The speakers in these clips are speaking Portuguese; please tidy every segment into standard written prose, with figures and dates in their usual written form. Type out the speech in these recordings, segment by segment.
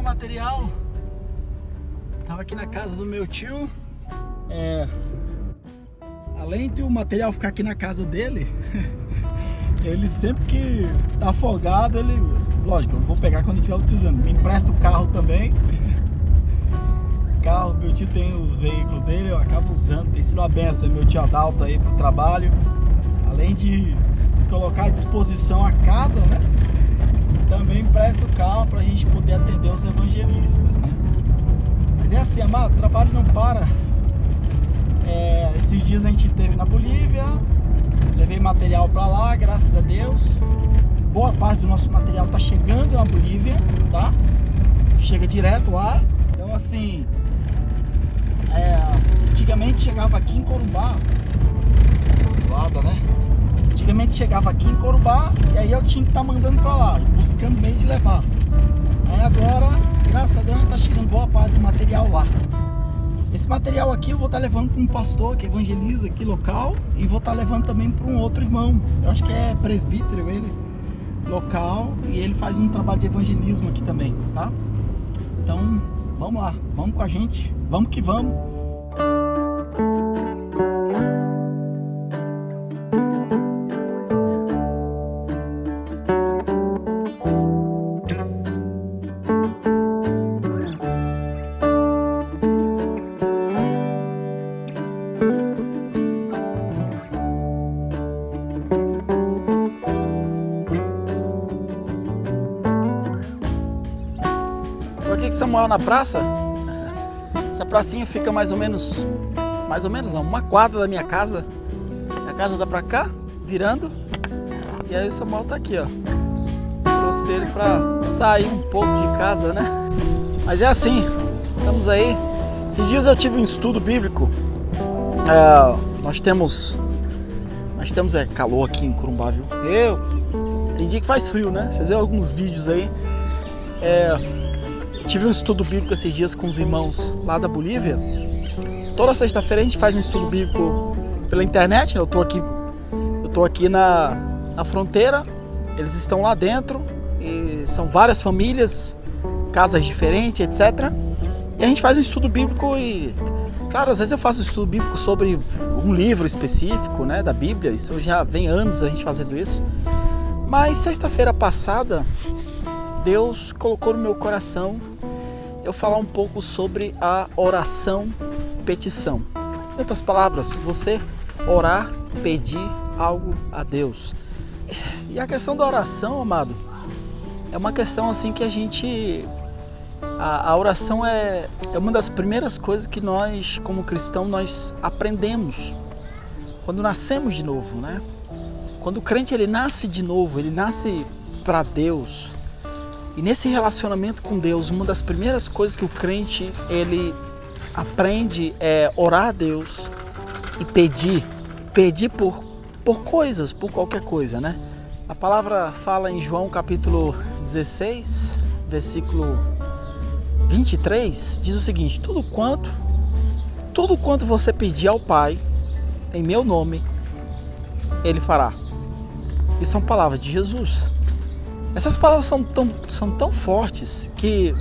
material. Tava aqui na casa do meu tio. Além de o material ficar aqui na casa dele, ele sempre que tá afogado, ele... Lógico, eu vou pegar quando estiver utilizando. Me empresta o carro também. Carro, meu tio tem os veículos dele, eu acabo usando. Tem sido uma benção, meu tio Adalto aí pro trabalho. Além de colocar à disposição a casa, né? Também empresta o carro pra gente poder atender os evangelistas, né? Mas é assim, amado, o trabalho não para. Esses dias a gente esteve na Bolívia, levei material pra lá, graças a Deus. Boa parte do nosso material tá chegando na Bolívia, tá? Chega direto lá. Então assim, antigamente chegava aqui em Corumbá, né? Antigamente chegava aqui em Corumbá e aí eu tinha que estar mandando pra lá, buscando meio de levar. Aí agora, graças a Deus, tá chegando boa parte do material lá. Esse material aqui eu vou estar levando para um pastor que evangeliza aqui local e vou estar levando também para um outro irmão. Eu acho que é presbítero ele, local, e ele faz um trabalho de evangelismo aqui também, tá? Então, vamos lá, vamos com a gente, vamos que vamos. Aqui Samuel na praça. Essa pracinha fica mais ou menos não, uma quadra da minha casa. A casa dá pra cá, virando. E aí o Samuel tá aqui, ó. Trouxe ele pra sair um pouco de casa, né? Mas é assim, estamos aí. Esses dias eu tive um estudo bíblico. Nós temos calor aqui em Corumbá, viu? Tem dia que faz frio, né? Vocês viram alguns vídeos aí. Tive um estudo bíblico esses dias com os irmãos lá da Bolívia. Toda sexta-feira a gente faz um estudo bíblico pela internet. Eu tô aqui na fronteira, eles estão lá dentro e são várias famílias, casas diferentes, etc. E a gente faz um estudo bíblico e, claro, às vezes eu faço um estudo bíblico sobre um livro específico, né, da Bíblia. Isso já vem anos a gente fazendo isso. Mas sexta-feira passada, Deus colocou no meu coração eu falar um pouco sobre a oração petição. Em outras palavras, você orar, pedir algo a Deus. E a questão da oração, amado, é uma questão assim que a oração é uma das primeiras coisas que nós, como cristãos, nós aprendemos quando nascemos de novo, né? Quando o crente ele nasce de novo, ele nasce para Deus. E nesse relacionamento com Deus, uma das primeiras coisas que o crente ele aprende é orar a Deus e pedir por coisas, por qualquer coisa, né? A palavra fala em João capítulo 16, versículo 23, diz o seguinte: tudo quanto você pedir ao Pai em meu nome, Ele fará. E são palavras de Jesus. Essas palavras são tão fortes que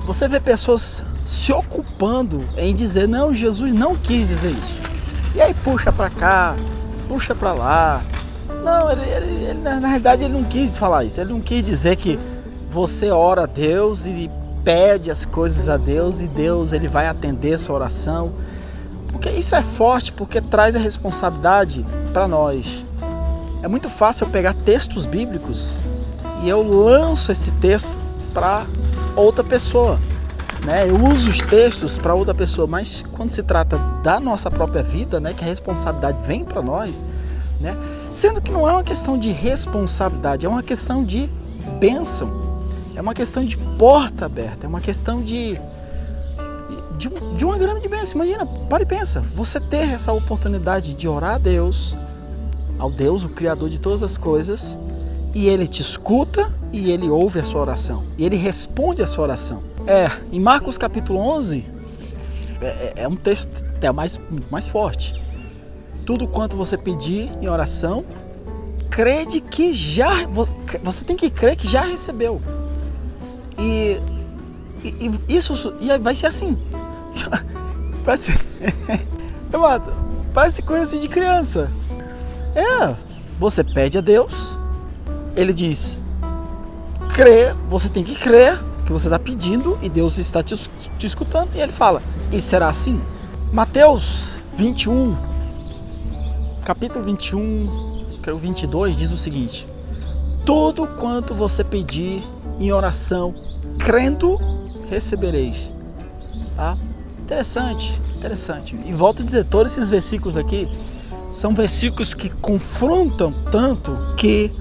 você vê pessoas se ocupando em dizer, não, Jesus não quis dizer isso. E aí puxa para cá, puxa para lá. Não, ele na realidade ele não quis falar isso. Ele não quis dizer que você ora a Deus e pede as coisas a Deus e Deus ele vai atender a sua oração. Porque isso é forte, porque traz a responsabilidade para nós. É muito fácil eu pegar textos bíblicos e eu lanço esse texto para outra pessoa, né? Eu uso os textos para outra pessoa, mas quando se trata da nossa própria vida, né, que a responsabilidade vem para nós, né? Sendo que não é uma questão de responsabilidade, é uma questão de bênção, é uma questão de porta aberta, é uma questão de uma grande bênção. Imagina, para e pensa, você ter essa oportunidade de orar a Deus, ao Deus, o Criador de todas as coisas, e Ele te escuta e Ele ouve a sua oração, e Ele responde a sua oração. Em Marcos capítulo 11, é um texto até mais forte. Tudo quanto você pedir em oração, crede que já, você tem que crer que já recebeu. E E vai ser assim. Parece coisa assim de criança. Você pede a Deus, Ele diz, crê, você tem que crer que você está pedindo e Deus está te escutando. E Ele fala, e será assim? Mateus 21, capítulo 21, creio 22, diz o seguinte: tudo quanto você pedir em oração, crendo, recebereis. Tá? Interessante. E volto a dizer, todos esses versículos aqui são versículos que confrontam tanto que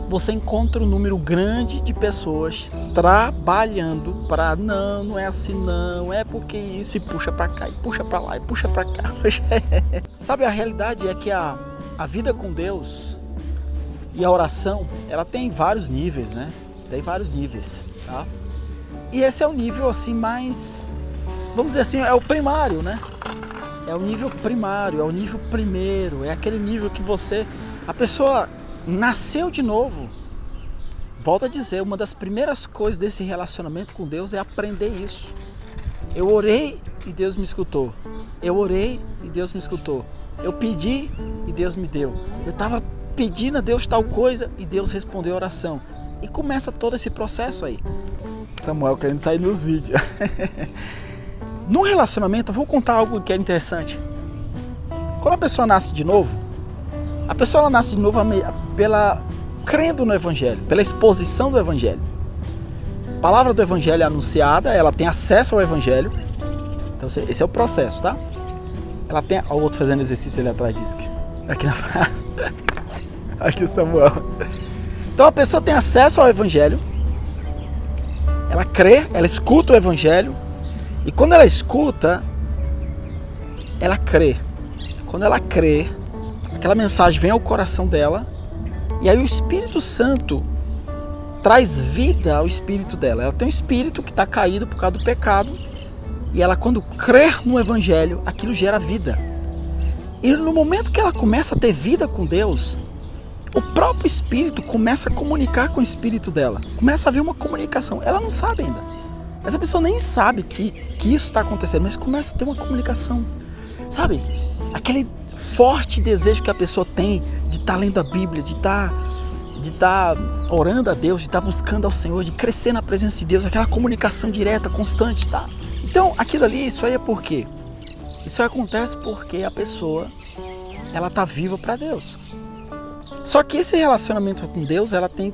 você encontra um número grande de pessoas trabalhando para não é assim não, é porque isso, e puxa para cá, e puxa para lá, e puxa para cá. Sabe, a realidade é que a vida com Deus e a oração, ela tem vários níveis, né? Tem vários níveis, tá? E esse é o nível assim mais, vamos dizer assim, é o primário, né? É o nível primário, é o nível primeiro, é aquele nível que a pessoa nasceu de novo. Volto a dizer, uma das primeiras coisas desse relacionamento com Deus é aprender isso. Eu orei e Deus me escutou. Eu orei e Deus me escutou. Eu pedi e Deus me deu. Eu estava pedindo a Deus tal coisa e Deus respondeu a oração. E começa todo esse processo aí. Samuel querendo sair nos vídeos. No relacionamento, eu vou contar algo que é interessante. Quando a pessoa nasce de novo, a pessoa ela nasce de novo crendo no Evangelho, pela exposição do Evangelho. A palavra do Evangelho é anunciada, ela tem acesso ao Evangelho. Então esse é o processo, tá? Ela tem... Olha o outro fazendo exercício ali atrás disso. Aqui na praça. Aqui o Samuel. Então a pessoa tem acesso ao Evangelho. Ela crê, ela escuta o Evangelho. E quando ela escuta, ela crê. Quando ela crê, aquela mensagem vem ao coração dela. E aí o Espírito Santo traz vida ao espírito dela. Ela tem um espírito que está caído por causa do pecado. E ela, quando crê no Evangelho, aquilo gera vida. E no momento que ela começa a ter vida com Deus, o próprio Espírito começa a comunicar com o espírito dela. Começa a haver uma comunicação. Ela não sabe ainda. Essa pessoa nem sabe que isso está acontecendo, mas começa a ter uma comunicação. Sabe? Aquele forte desejo que a pessoa tem de estar lendo a Bíblia, de estar orando a Deus, de estar buscando ao Senhor, de crescer na presença de Deus, aquela comunicação direta, constante, tá? Então, aquilo ali, isso aí é por quê? Isso aí acontece porque a pessoa, ela tá viva para Deus. Só que esse relacionamento com Deus, ele tem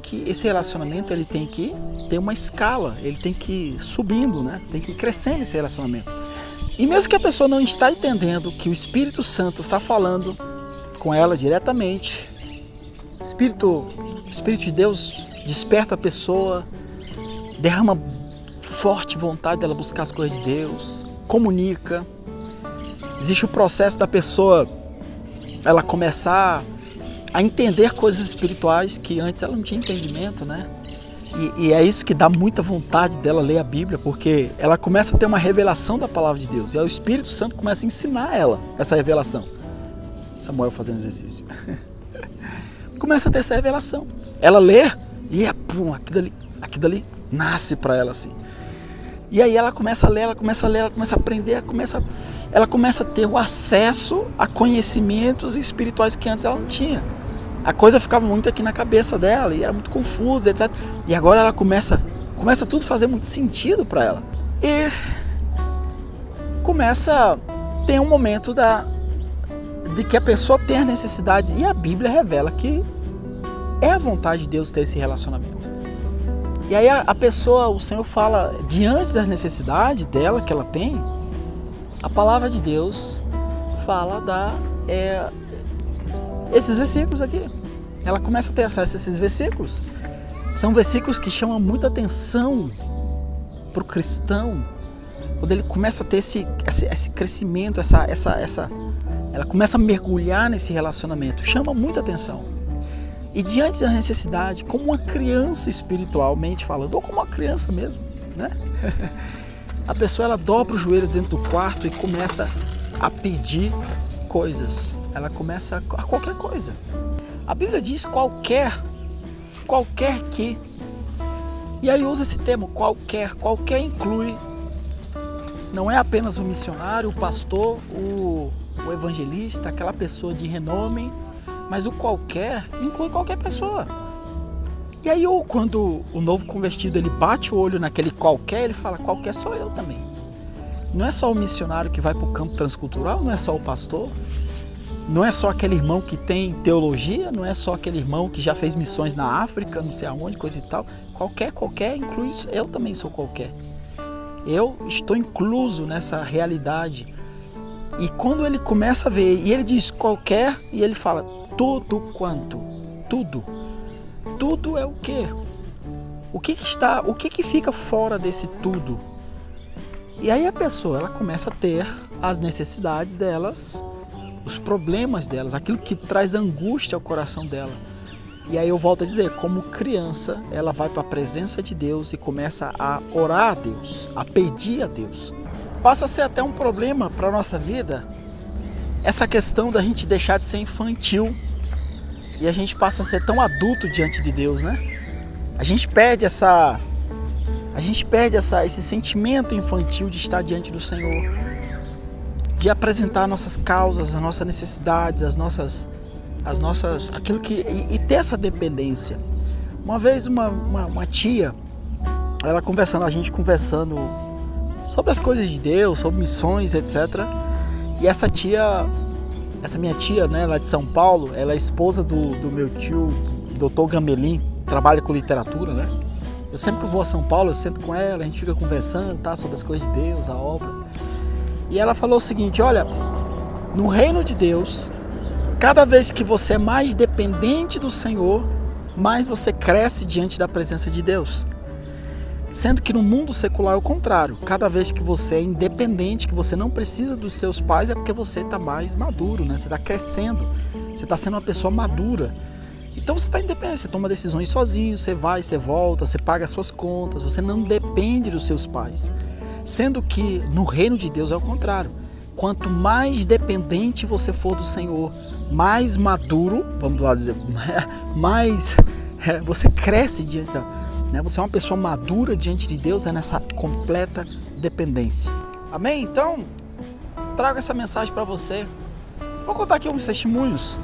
que ter uma escala, ele tem que ir subindo, né? Tem que ir crescendo esse relacionamento. E mesmo que a pessoa não está entendendo que o Espírito Santo está falando com ela diretamente, o Espírito de Deus desperta a pessoa, derrama forte vontade dela buscar as coisas de Deus, comunica. Existe o processo da pessoa, ela começar a entender coisas espirituais que antes ela não tinha entendimento, né? E é isso que dá muita vontade dela ler a Bíblia, porque ela começa a ter uma revelação da palavra de Deus. E aí o Espírito Santo começa a ensinar ela essa revelação. Samuel fazendo exercício. Começa a ter essa revelação. Ela lê e aquilo ali nasce para ela assim. E aí ela começa a ler, ela começa a aprender, ela começa a ter o acesso a conhecimentos espirituais que antes ela não tinha. A coisa ficava muito aqui na cabeça dela e era muito confusa, etc. E agora ela começa tudo a fazer muito sentido para ela. E começa a ter um momento de que a pessoa tem as necessidades. E a Bíblia revela que é a vontade de Deus ter esse relacionamento. E aí a pessoa, o Senhor fala, diante das necessidades dela que ela tem, a palavra de Deus fala esses versículos aqui. Ela começa a ter acesso a esses versículos. São versículos que chamam muita atenção para o cristão, quando ele começa a ter esse crescimento, ela começa a mergulhar nesse relacionamento, chama muita atenção. E diante da necessidade, como uma criança espiritualmente falando, ou como uma criança mesmo, né? A pessoa ela dobra os joelhos dentro do quarto e começa a pedir coisas. Ela começa a qualquer coisa. A Bíblia diz qualquer que E aí usa esse termo qualquer. Qualquer inclui, não é apenas o missionário, o pastor, o evangelista, aquela pessoa de renome, mas o qualquer inclui qualquer pessoa. E aí quando o novo convertido ele bate o olho naquele qualquer, ele fala, qualquer sou eu também. Não é só o missionário que vai para o campo transcultural, não é só o pastor, não é só aquele irmão que tem teologia, não é só aquele irmão que já fez missões na África, não sei aonde, coisa e tal. Qualquer inclui isso, eu também sou qualquer. Eu estou incluso nessa realidade. E quando ele começa a ver, e ele diz qualquer, e ele fala tudo quanto, tudo. Tudo é o quê? O que fica fora desse tudo? E aí a pessoa, ela começa a ter as necessidades delas, os problemas delas, aquilo que traz angústia ao coração dela. E aí eu volto a dizer, como criança, ela vai para a presença de Deus e começa a orar a Deus, a pedir a Deus. Passa a ser até um problema para a nossa vida, essa questão da gente deixar de ser infantil e a gente passa a ser tão adulto diante de Deus, né? A gente perde esse sentimento infantil de estar diante do Senhor, de apresentar nossas causas, as nossas necessidades, aquilo que e ter essa dependência. Uma vez uma tia, a gente conversando sobre as coisas de Deus, sobre missões, etc. E essa minha tia, né, lá de São Paulo, ela é esposa do meu tio, Dr. Gamelin, trabalha com literatura, né? Eu sempre que vou a São Paulo, eu sento com ela, a gente fica conversando, tá, sobre as coisas de Deus, a obra. E ela falou o seguinte, olha, no reino de Deus, cada vez que você é mais dependente do Senhor, mais você cresce diante da presença de Deus. Sendo que no mundo secular é o contrário. Cada vez que você é independente, que você não precisa dos seus pais, é porque você está mais maduro, né? Você está crescendo, você está sendo uma pessoa madura. Então você está independente, você toma decisões sozinho, você vai, você volta, você paga as suas contas, você não depende dos seus pais. Sendo que no reino de Deus é o contrário. Quanto mais dependente você for do Senhor, mais maduro, vamos lá dizer, mais você cresce diante da... Você é uma pessoa madura diante de Deus, nessa completa dependência. Amém? Então, trago essa mensagem para você. Vou contar aqui alguns testemunhos.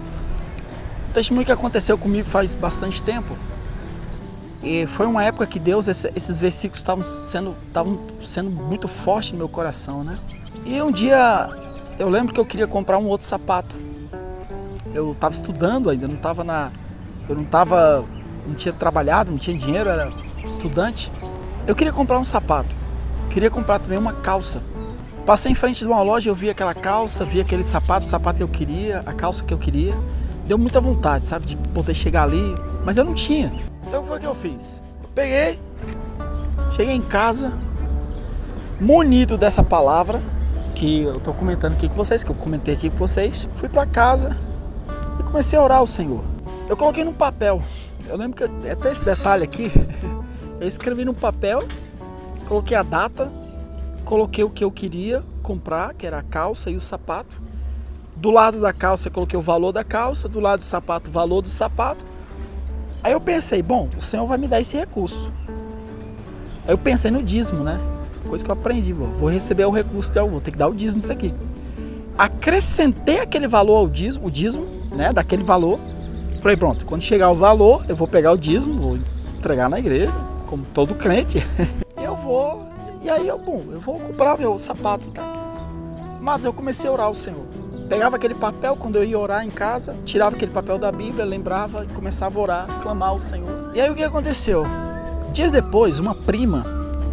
Um testemunho que aconteceu comigo faz bastante tempo. E foi uma época que Deus, esses versículos estavam sendo muito fortes no meu coração, né? E um dia, eu lembro que eu queria comprar um outro sapato. Eu estava estudando ainda, não tinha trabalhado, não tinha dinheiro, era estudante. Eu queria comprar um sapato, queria comprar também uma calça. Passei em frente de uma loja, eu vi aquela calça, vi aquele sapato, o sapato que eu queria, a calça que eu queria. Deu muita vontade, sabe, de poder chegar ali, mas eu não tinha. Então foi o que eu fiz. Eu cheguei em casa, munido dessa palavra que eu estou comentando aqui com vocês, que eu comentei aqui com vocês. Fui para casa e comecei a orar ao Senhor. Eu coloquei num papel. Eu lembro que até esse detalhe aqui, eu escrevi no papel, coloquei a data, coloquei o que eu queria comprar, que era a calça e o sapato. Do lado da calça eu coloquei o valor da calça, do lado do sapato o valor do sapato. Aí eu pensei, bom, o Senhor vai me dar esse recurso. Aí eu pensei no dízimo, né? Coisa que eu aprendi, vou receber o recurso de algum, vou ter que dar o dízimo nisso aqui. Acrescentei aquele valor ao dízimo, o dízimo, né, daquele valor. Falei, pronto, quando chegar o valor, eu vou pegar o dízimo, vou entregar na igreja, como todo crente. Eu vou comprar meu sapato, tá? Mas eu comecei a orar ao Senhor. Pegava aquele papel, quando eu ia orar em casa, tirava aquele papel da Bíblia, lembrava e começava a orar, clamar ao Senhor. E aí o que aconteceu? Dias depois, uma prima,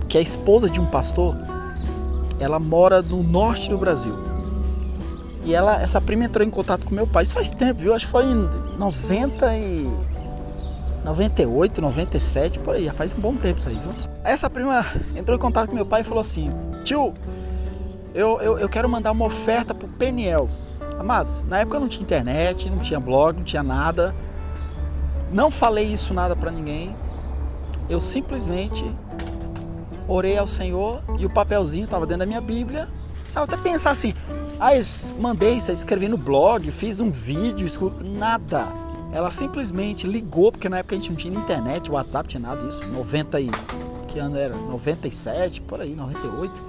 que é esposa de um pastor, ela mora no norte do Brasil. E essa prima entrou em contato com meu pai. Isso faz tempo, viu? Acho que foi em 98, 97, por aí. Já faz um bom tempo isso aí, viu? Essa prima entrou em contato com meu pai e falou assim: tio, eu quero mandar uma oferta pro Peniel. Mas na época não tinha internet, não tinha blog, não tinha nada. Não falei isso nada pra ninguém. Eu simplesmente orei ao Senhor e o papelzinho estava dentro da minha Bíblia. Sabe, até pensar assim, mandei isso, escrevi no blog, fiz um vídeo, nada. Ela simplesmente ligou, porque na época a gente não tinha internet, WhatsApp, tinha nada disso, que ano era? 97, por aí, 98.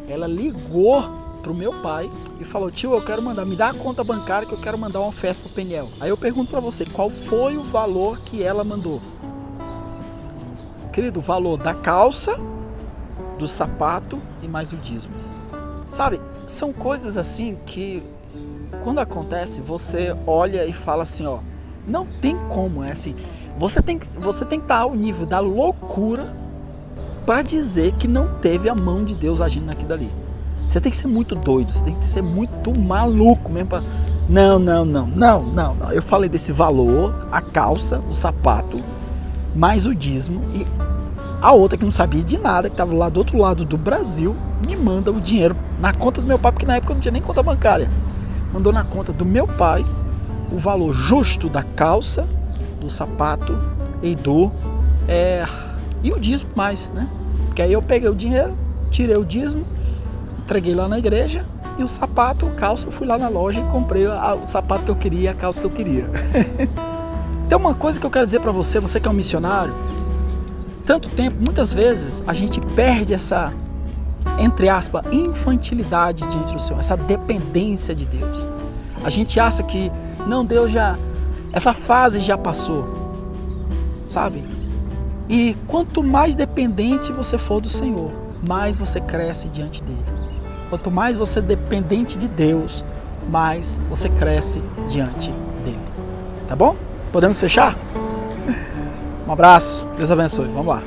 Ela ligou pro meu pai e falou: tio, eu quero mandar, me dá a conta bancária que eu quero mandar uma oferta pro Peniel. Aí eu pergunto para você, qual foi o valor que ela mandou? Querido, o valor da calça, do sapato e mais o dízimo. Sabe, são coisas assim que quando acontece, você olha e fala assim, ó, não tem como, é assim, você tem que estar ao nível da loucura para dizer que não teve a mão de Deus agindo naquilo dali. Você tem que ser muito doido, você tem que ser muito maluco mesmo para... Não. Eu falei desse valor, a calça, o sapato, mais o dízimo, e a outra que não sabia de nada, que estava lá do outro lado do Brasil, me manda o dinheiro na conta do meu pai, porque na época eu não tinha nem conta bancária. Mandou na conta do meu pai o valor justo da calça, do sapato e e o dízimo mais, né? Porque aí eu peguei o dinheiro, tirei o dízimo, entreguei lá na igreja, e o sapato, a calça, eu fui lá na loja e comprei o sapato que eu queria e a calça que eu queria. Tem uma coisa que eu quero dizer para você, você que é um missionário, tanto tempo, muitas vezes a gente perde essa, entre aspas, infantilidade diante do Senhor, essa dependência de Deus. A gente acha que, não, Deus essa fase já passou, sabe? E quanto mais dependente você for do Senhor, mais você cresce diante dele. Quanto mais você é dependente de Deus, mais você cresce diante dele. Tá bom? Podemos fechar? Um abraço, Deus abençoe. Vamos lá.